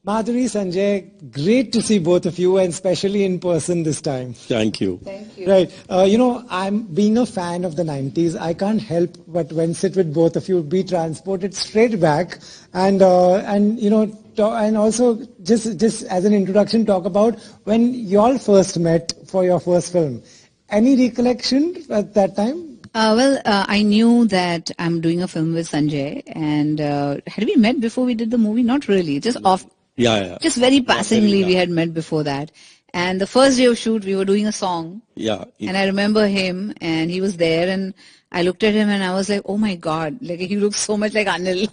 Madhuri, Sanjay, great to see both of you, and especially in person this time. Thank you. Thank you. Right. I'm being a fan of the 90s. I can't help but when sit with both of you, be transported straight back, and and also just as an introduction, talk about when y'all first met for your first film. Any recollection at that time? I knew that I'm doing a film with Sanjay, and had we met before we did the movie? Not really, just off. Yeah. Just very passingly, we had met before that. And the first day of shoot, we were doing a song. Yeah. And I remember him, and he was there, and I looked at him, and I was like, oh my God, like he looks so much like Anil.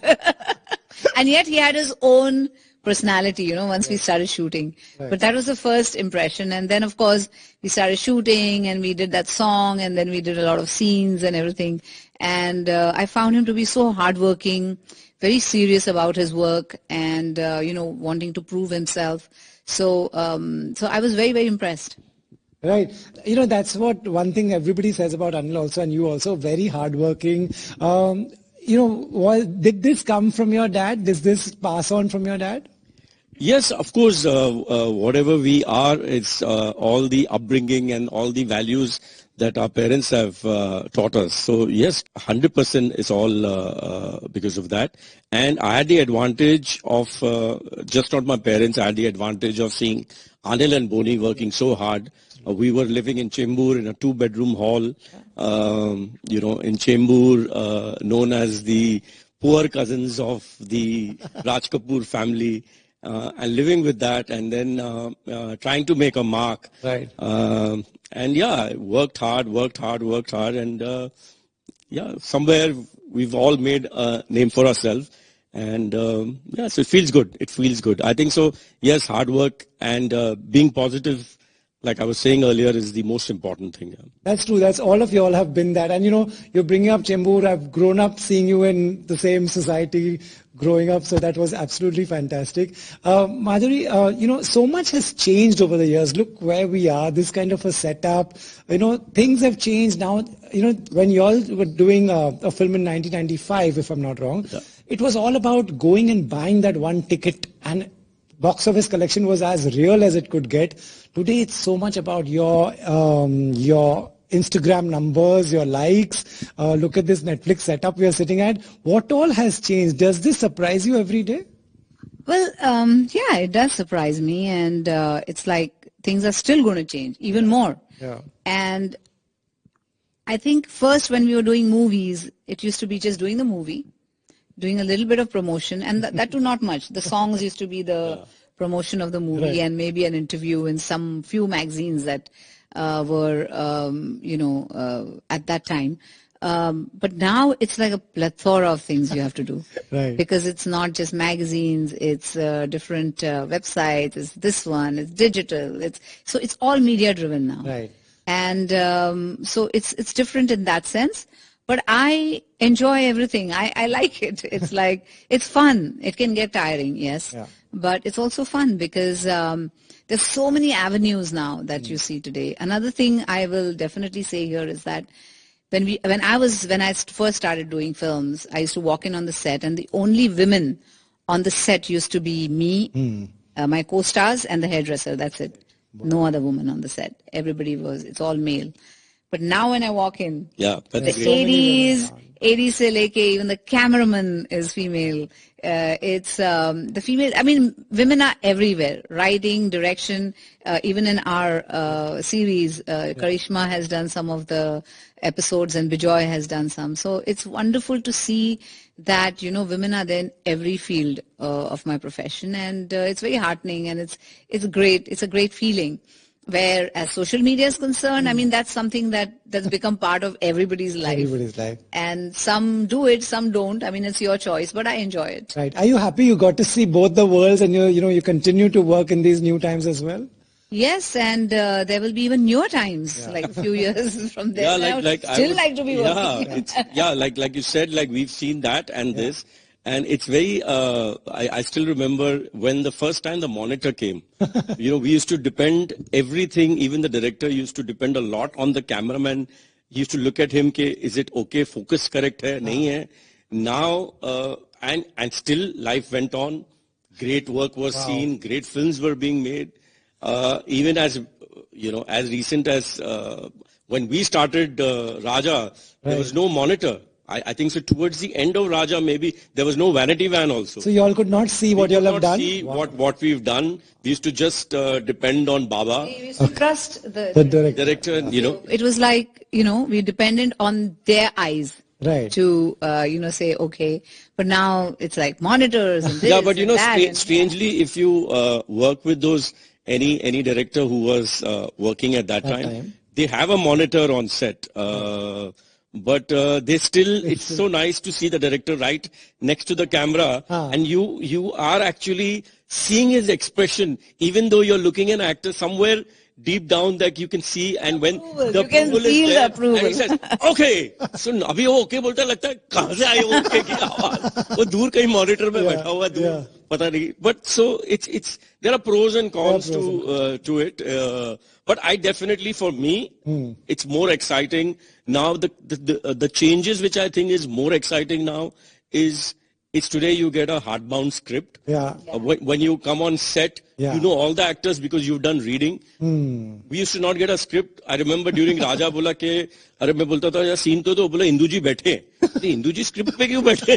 And yet he had his own personality, once we started shooting. Right. But that was the first impression. And then, of course, we started shooting, and we did that song, and then we did a lot of scenes and everything. And I found him to be so hardworking, very serious about his work, and wanting to prove himself. So I was very, very impressed. Right. That's what one thing everybody says about Anil also, and you also, very hardworking. Did this come from your dad? Does this pass on from your dad? Yes, of course. Whatever we are, it's all the upbringing and all the values that our parents have taught us. So yes, 100% is all because of that. And I had the advantage of, just not my parents, I had the advantage of seeing Anil and Boni working so hard. We were living in Chembur in a 2-bedroom hall, in Chembur, known as the poor cousins of the Raj Kapoor family. And living with that, and then trying to make a mark. Right. And yeah, worked hard, and somewhere we've all made a name for ourselves. And so it feels good. I think so. Yes, hard work and being positive, like I was saying earlier, is the most important thing. That's true. That's all of you all have been that. And you're bringing up Chembur. I've grown up seeing you in the same society growing up. So that was absolutely fantastic. Madhuri, so much has changed over the years. Look where we are, this kind of a setup. Things have changed now. When you all were doing a film in 1995, if I'm not wrong, it was all about going and buying that one ticket, and box office collection was as real as it could get. Today, it's so much about your Instagram numbers, your likes. Look at this Netflix setup we are sitting at. What all has changed? Does this surprise you every day? Well, yeah, it does surprise me. And it's like things are still going to change even more. Yeah. And I think first when we were doing movies, it used to be just doing the movie, doing a little bit of promotion, and that too not much. The songs used to be the promotion of the movie, right, and maybe an interview in some few magazines that were, at that time. But now it's like a plethora of things you have to do. Right. Because it's not just magazines, it's different websites, it's this one, it's digital. So it's all media driven now. Right. And so it's different in that sense. But I enjoy everything. I like it. It's like, it's fun. It can get tiring, yes. Yeah. But it's also fun because there's so many avenues now that you see today. Another thing I will definitely say here is that when I first started doing films, I used to walk in on the set, and the only women on the set used to be me, my co-stars, and the hairdresser. That's it. No other woman on the set. It's all male. But now when I walk in, the ADs se leke, even the cameraman is female. It's the female, women are everywhere. Writing, direction, even in our series, Karishma has done some of the episodes and Bijoy has done some. So it's wonderful to see that, women are there in every field of my profession, and it's very heartening, and it's great. It's a great feeling. Where, as social media is concerned, that's something that's become part of everybody's life. Everybody's life. And some do it, some don't. It's your choice, but I enjoy it. Right. Are you happy you got to see both the worlds, and you continue to work in these new times as well? Yes, and there will be even newer times, like a few years from there. Yeah, like to be working. Like you said, like we've seen that and this. And it's very, I still remember when the first time the monitor came, we used to depend everything, even the director used to depend a lot on the cameraman. He used to look at him, is it okay, focus correct hai, nahi hai. Now, and still life went on. great work was seen, great films were being made. Even as, as recent as when we started Raja, there was no monitor. I think so towards the end of Raja, maybe there was no vanity van also. So you all could not see what you all have done? We could not see what we've done. We used to just depend on Baba. We used to trust the director. So it was like, we depended on their eyes. Right. To, say, okay. But now it's like monitors and this but and that strangely, if you work with those, any director who was working at that time, they have a monitor on set. But they still, it's so nice to see the director right next to the camera, and you are actually seeing his expression, even though you're looking at an actor somewhere deep down that you can see, and when the approval is there, and he says, okay, so abhi wo okay bolta lagta hai, kahan se aayi okay ki awaaz, wo dur kahin monitor mein baitha hua dur, pata nahi. But so it's there are pros and cons to it. But I definitely, for me, it's more exciting now. The changes which I think is more exciting now is it's today you get a hardbound script. When you come on set, you know all the actors because you've done reading. We used to not get a script. I remember during Raja bola ke, अरे मैं बोलता था यार scene तो दो, बोला इंदू जी बैठे, इंदू जी script पे क्यों बैठे,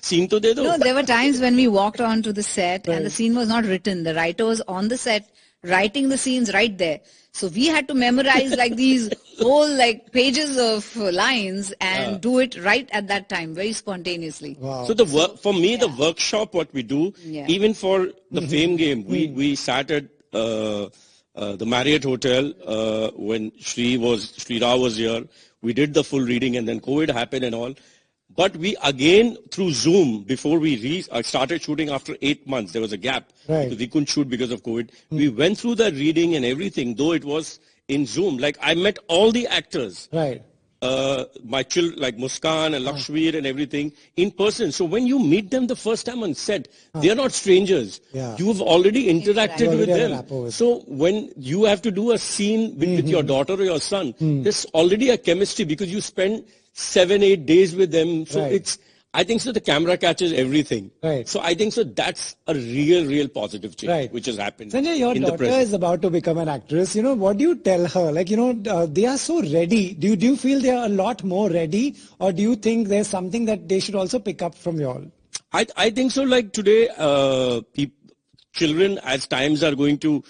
सीन तो दे दो. No, there were times when we walked onto the set and the scene was not written. The writer was on the set writing the scenes right there. So we had to memorize like these whole like pages of lines and do it right at that time, very spontaneously. So the work for me, the workshop, what we do, even for the Fame game, we sat at the Marriott Hotel when Sri Rao was here. We did the full reading, and then COVID happened and all. But we again, through Zoom, before we started shooting after 8 months, there was a gap. Because we couldn't shoot because of COVID. We went through the reading and everything, though it was in Zoom. Like I met all the actors. My children, like Muskan and Lakshmir and everything, in person. So when you meet them the first time on set, they are not strangers. You've already interacted with them. So when you have to do a scene with your daughter or your son, there's already a chemistry because you spend 7-8 days with them. So I think so the camera catches everything. So I think so that's a real positive change which has happened. Sanjay, your daughter is about to become an actress. What do you tell her? Like, they are so ready. Do you feel they are a lot more ready, or do you think there's something that they should also pick up from you all? I think so. Like today, children, as times are going to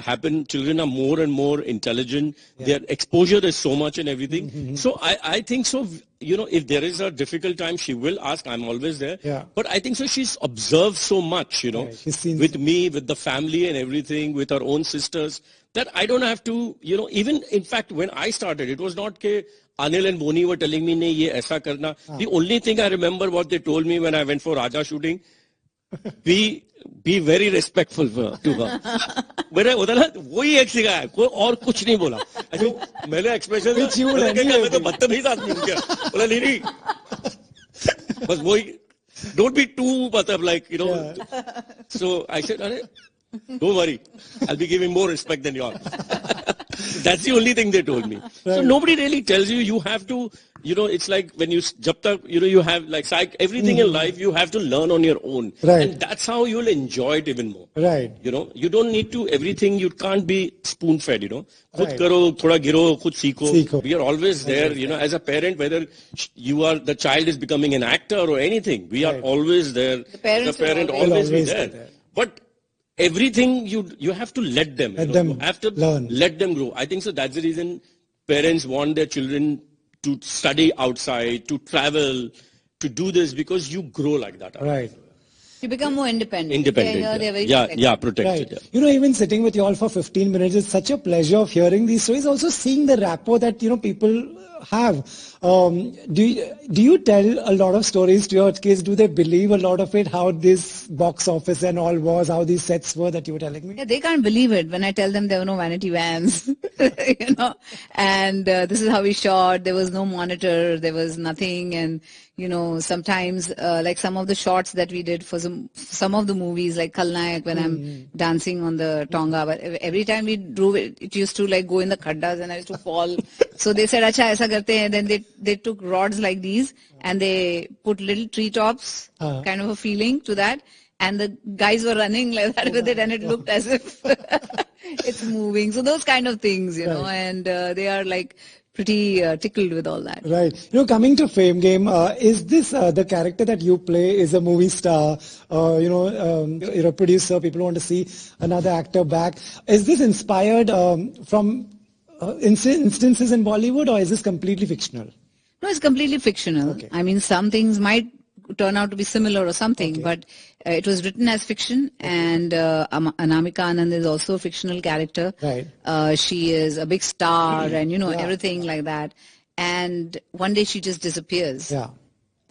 happen, children are more and more intelligent. Their exposure is so much and everything. So I think so, if there is a difficult time, she will ask. I'm always there. But I think so she's observed so much, with me, with the family and everything, with her own sisters, that I don't have to, even in fact, when I started, it was not ke Anil and Boni were telling me, nahi, ye aisa karna. The only thing I remember what they told me when I went for Raja shooting, be very respectful to her. मेरे उधर ना वही एक सिखा है, कोई और कुछ नहीं बोला. मैंने एक्सप्रेशन मैं तो बदतमीज आदमी हूँ क्या, बोला नहीं बस वही, don't be too like so I said अरे don't worry, I'll be giving more respect than yours. That's the only thing they told me. So nobody really tells you. You have to, it's like when you jab tak, you have like everything in life you have to learn on your own. And that's how you'll enjoy it even more. You don't need to everything. You can't be spoon fed. Khud karo, thoda giro, khud seekho. We are always there. As a parent, whether the child is becoming an actor or anything, we are always there. The parent always be there. But everything you have to let them. You have to learn. Let them grow. I think so. That's the reason parents want their children to study outside, to travel, to do this, because you grow like that. You become more independent. Independent. They're protected. Even sitting with you all for 15 minutes is such a pleasure of hearing these stories. Also seeing the rapport that people have. Do you tell a lot of stories to your kids? Do they believe a lot of it? How this box office and all was, how these sets were that you were telling me? Yeah, they can't believe it when I tell them there were no vanity vans, and this is how we shot. There was no monitor, there was nothing, and sometimes like some of the shots that we did for some of the movies, like Khalnayak, when I'm dancing on the Tonga, but every time we drove it used to like go in the khaddas and I used to fall. So they said, "Acha, aisa karte hain." Then they took rods like these and they put little treetops, kind of a feeling to that, and the guys were running like that with it, and it looked as if it's moving. So those kind of things, you know, and they are like pretty tickled with all that. Right. You know, coming to Fame Game, is this the character that you play is a movie star? You're a producer. People want to see another actor back. Is this inspired from instances in Bollywood, or is this completely fictional? No, it's completely fictional. Okay. I mean, some things might turn out to be similar or something, but it was written as fiction, and Anamika Anand is also a fictional character. Right. She is a big star and, you know, everything like that. And one day she just disappears. Yeah.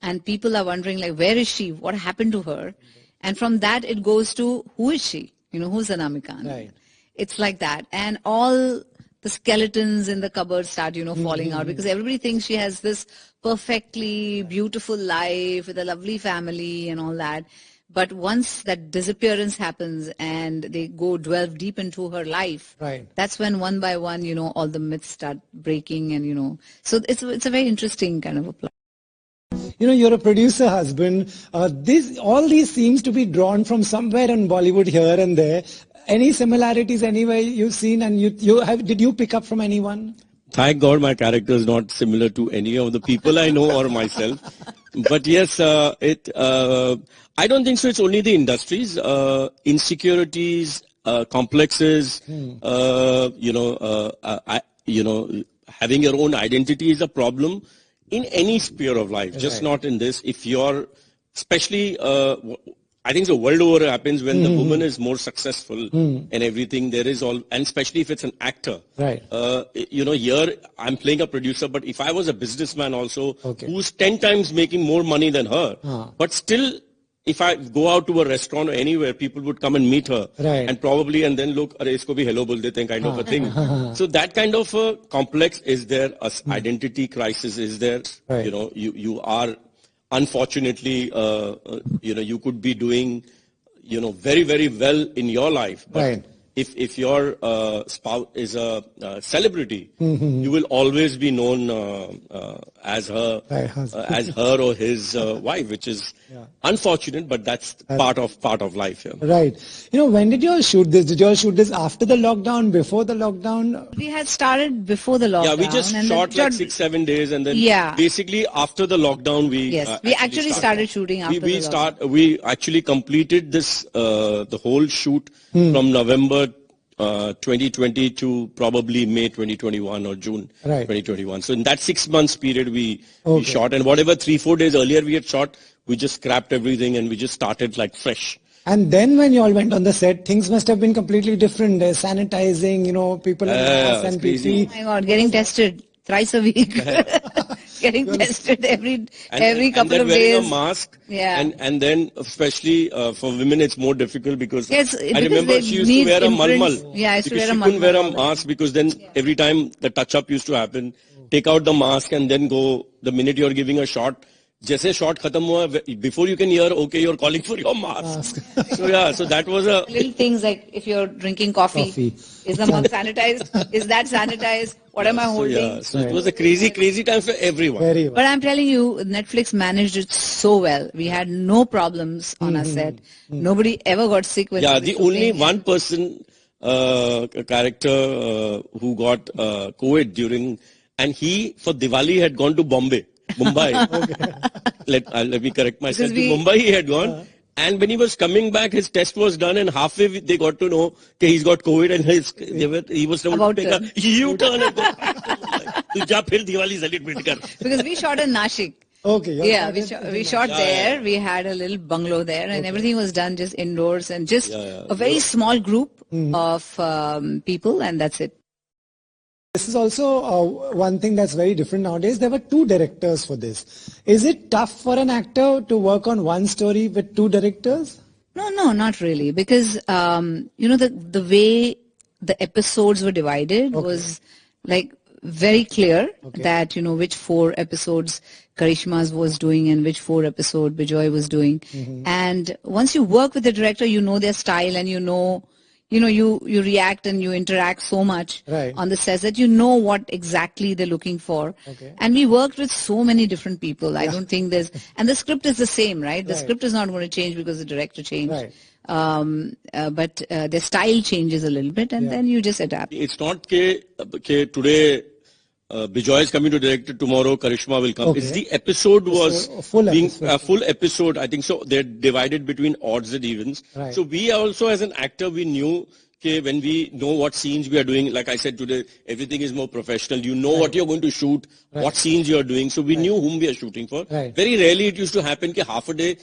And people are wondering, like, where is she? What happened to her? And from that, it goes to, who is she? You know, who's Anamika Anand? Right. It's like that. And all the skeletons in the cupboard start, you know, falling out, because everybody thinks she has this perfectly beautiful life with a lovely family and all that. But once that disappearance happens and they go delve deep into her life, that's when one by one, you know, all the myths start breaking, and, you know, so it's a very interesting kind of a plot. You know, you're a producer husband. All these seems to be drawn from somewhere in Bollywood here and there. Any similarities anywhere you've seen, and did you pick up from anyone? Thank God my character is not similar to any of the people I know or myself. But yes, I don't think so. It's only the industries, insecurities, complexes, having your own identity is a problem in any sphere of life, just not in this. If you're, especially, I think the world over happens when the woman is more successful and everything. There is all, and especially if it's an actor. Right. Here I'm playing a producer, but if I was a businessman also, who's 10 times making more money than her, but still, if I go out to a restaurant or anywhere, people would come and meet her, and probably, and then look, "Arey, isko bhi hello bol dete hain," kind of a thing. So that kind of a complex is there. Identity crisis is there. Right. You know, you are. Unfortunately, you could be doing, very, very well in your life. But if your spouse is a celebrity, you will always be known as her or his wife, which is unfortunate, but that's part of life. Yeah. Right. You know, when did you all shoot this? Did you all shoot this after the lockdown, before the lockdown? We had started before the lockdown. Yeah, we just shot like 6-7 days, and then basically after the lockdown, we actually started shooting after the lockdown. We actually completed this the whole shoot from November 2020 to probably May 2021 or June 2021. So in that 6 months period, we shot, and whatever 3-4 days earlier we had shot, we just scrapped everything and we just started like fresh. And then when you all went on the set, things must have been completely different. Sanitizing, people in masks and PPE. Oh my God, getting tested thrice a week. Getting tested every couple of days. Wearing a mask. Yeah. And then especially for women it's more difficult because I remember she used to wear a malmal. Yeah, I used to wear a malmal. She couldn't wear a mask because then every time the touch-up used to happen, take out the mask and then go, the minute you're giving a shot, जैसे shot खत्म हुआ, before you can hear, okay, you're calling for your mask. So that was a... Little things like if you're drinking coffee. Is the mug sanitized? Is that sanitized? What am I holding? So it was a crazy time for everyone. But I'm telling you, Netflix managed it so well. We had no problems on our set. Nobody ever got sick with the only one person character who got COVID during, and he for Diwali had gone to Mumbai. Let me correct myself. To Mumbai he had gone, and when he was coming back, his test was done, and halfway they got to know that he's got COVID, and he was told to take a U-turn and go Diwali celebrate kar. Because we shot in Nashik. Yeah, we shot there. We had a little bungalow there, and everything was done just indoors and just a very small group of people, and that's it. This is also one thing that's very different nowadays. There were 2 directors for this. Is it tough for an actor to work on one story with 2 directors? No, not really. Because, the way the episodes were divided was like very clear that, which 4 episodes Karishma's was doing and which 4 episode Bijoy was doing. And once you work with the director, you know their style and you know you react and you interact so much on the sets that you know what exactly they're looking for. And we worked with so many different people. I don't think and the script is the same, right? The script is not going to change because the director changed. But the style changes a little bit, and then you just adapt. It's not today Bijoy is coming to direct, tomorrow Karishma will come. It's the episode was a full episode, I think so. They're divided between odds and evens. So we also, as an actor, we knew when we know what scenes we are doing, like I said today, everything is more professional. You know what you're going to shoot, what scenes you are doing. So we knew whom we are shooting for. Very rarely it used to happen half a day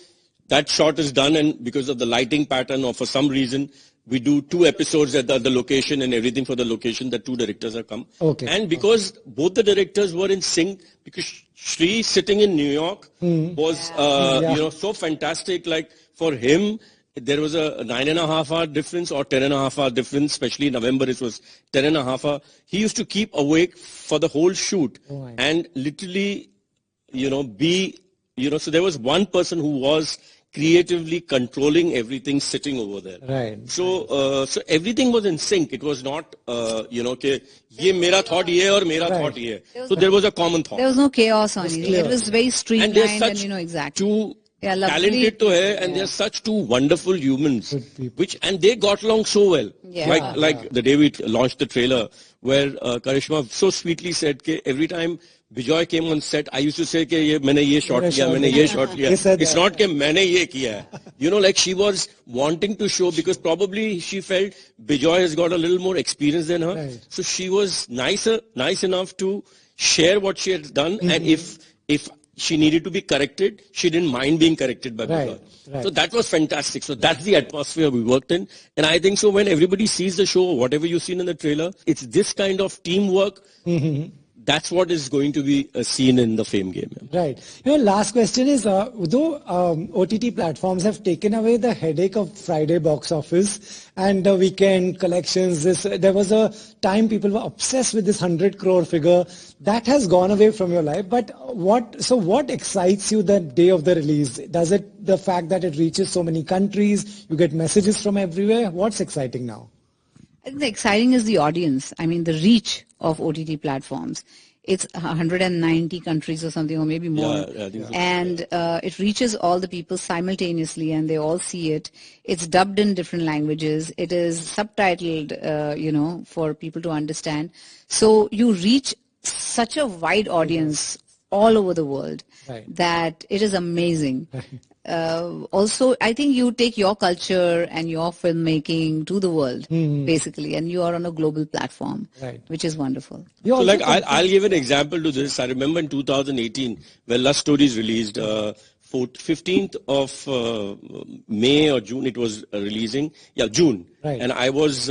that shot is done, and because of the lighting pattern or for some reason, we do 2 episodes at the location and everything for the location. The 2 directors have come. And because both the directors were in sync, because Shri sitting in New York was so fantastic. Like for him, there was a 9.5 hour difference or 10.5 hour difference, especially in November it was 10.5 hour. He used to keep awake for the whole shoot and literally, so there was one person who was creatively controlling everything sitting over there. So everything was in sync. It was not, ye mera thought ye aur mera thought ye. So there was a common thought. There was no chaos on it. It was very streamlined and you know exactly. Two talented to hai, and they're such 2 wonderful humans, and they got along so well. Like the day we launched the trailer, where Karishma so sweetly said that every time Bijoy came on set, I used to say that maine ye shot liya, maine ye shot liya. It's not that maine ye kiya hai. Like she was wanting to show, because probably she felt Bijoy has got a little more experience than her. So she was nice enough to share what she had done, and if she needed to be corrected, she didn't mind being corrected by Bijoy. So that was fantastic. So that's the atmosphere we worked in. And I think so when everybody sees the show, whatever you've seen in the trailer, it's this kind of teamwork. That's what is going to be seen in the Fame game. Last question is, though OTT platforms have taken away the headache of Friday box office and the weekend collections, there was a time people were obsessed with this 100 crore figure. That has gone away from your life. But what excites you the day of the release? Does it the fact that it reaches so many countries, you get messages from everywhere? What's exciting now? I think the exciting is the audience. I mean, the reach of OTT platforms. It's 190 countries or something, or maybe more. And it reaches all the people simultaneously, and they all see it. It's dubbed in different languages. It is subtitled, for people to understand. So you reach such a wide audience all over the world that it is amazing. Also, I think you take your culture and your filmmaking to the world, basically, and you are on a global platform, which is wonderful. So like, I'll give an example to this. I remember in 2018, when Lust Stories released, 15th of May or June, it was releasing. June. And I was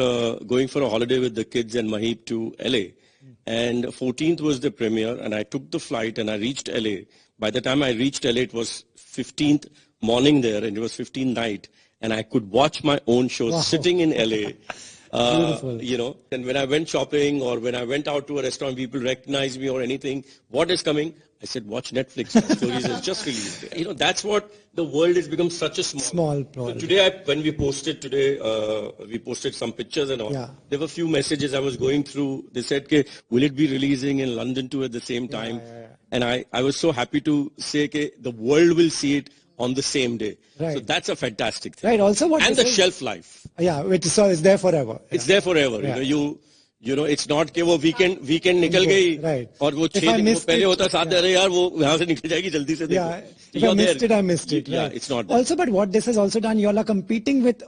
going for a holiday with the kids and Mahib to LA. And 14th was the premiere, and I took the flight and I reached LA. By the time I reached LA, it was 15th morning there, and it was 15th night, and I could watch my own show sitting in LA. And when I went shopping or when I went out to a restaurant, people recognized me or anything. What is coming? I said, watch Netflix. Stories is just released. That's what the world has become, such a small. So today, when we posted we posted some pictures and all. There were a few messages I was going through. They said, will it be releasing in London too at the same time? And I was so happy to say the world will see it on the same day. So that's a fantastic thing. Also, the shelf life. So it's there forever. It's there forever. It's not कि वो weekend निकल गई और वो 6 दिन पहले होता 7 दिन यार वो यहाँ से निकल जाएगी जल्दी से देखो. If I missed it. It's not. Also, but what this has also done, you all are competing with,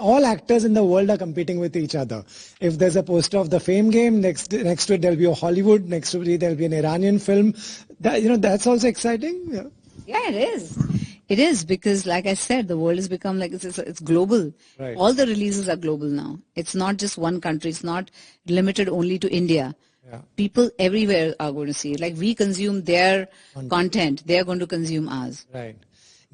all actors in the world are competing with each other. If there's a poster of the Fame game, next to it there'll be a Hollywood, next to it there'll be an Iranian film. That's also exciting. Yeah, it is. It is, because like I said, the world has become like it's global. All the releases are global now. It's not just one country. It's not limited only to India. People everywhere are going to see it. Like we consume their content, they are going to consume ours.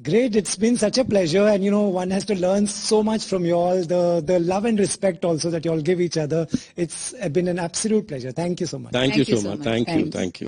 Great. It's been such a pleasure, and one has to learn so much from you all. The love and respect also that you all give each other. It's been an absolute pleasure. Thank you so much. Thank you so much. Thank you.